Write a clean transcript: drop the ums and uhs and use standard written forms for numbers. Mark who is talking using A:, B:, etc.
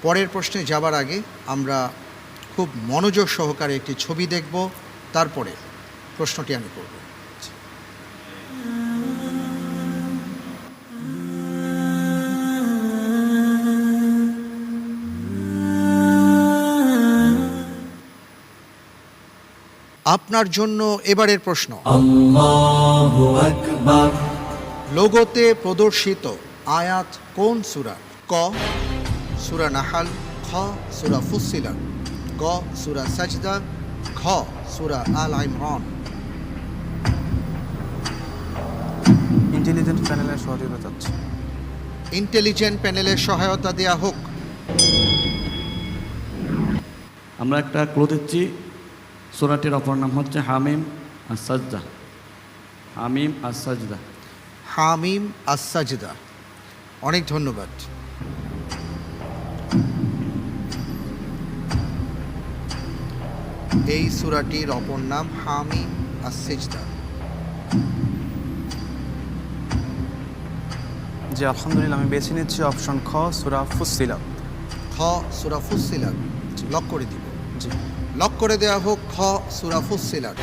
A: পরের প্রশ্নে যাবার আগে আমরা খুব মনোযোগ সহকারে একটি ছবি দেখব, তারপরে প্রশ্নটি আমি করব। আপনার জন্য এবারের প্রশ্ন।
B: আল্লাহু আকবার।
A: লোগোতে প্রদর্শিত আয়াত কোন সূরা? ক সূরা নাহাল, খ সূরা ফুসসিলাত, গ সূরা সাজদা, ঘ সূরা আল ইমরান।
C: ইন্টেলিজেন্ট প্যানেলের সহযোগিতা চাচ্ছি।
A: ইন্টেলিজেন্ট প্যানেলের সহায়তা দেয়া হোক।
D: আমরা একটা ক্লু দিচ্ছি, সূরাটির অপর নাম হচ্ছে হামিম আস-সাজদা। হামিম আস-সাজদা।
A: হামিম আস-সাজদা। অনেক ধন্যবাদ। এই সূরাটির অপর নাম হামিম আস-সাজদা।
C: জি আলহামদুলিল্লাহ, আমি বেছে নিচ্ছি অপশন খ সূরা ফুসসিলাত।
A: খ সূরা ফুসসিলাত। লক করে দিব।
C: জি
A: লক করে দেওয়া হোক খ সূরা ফুসসিলাত।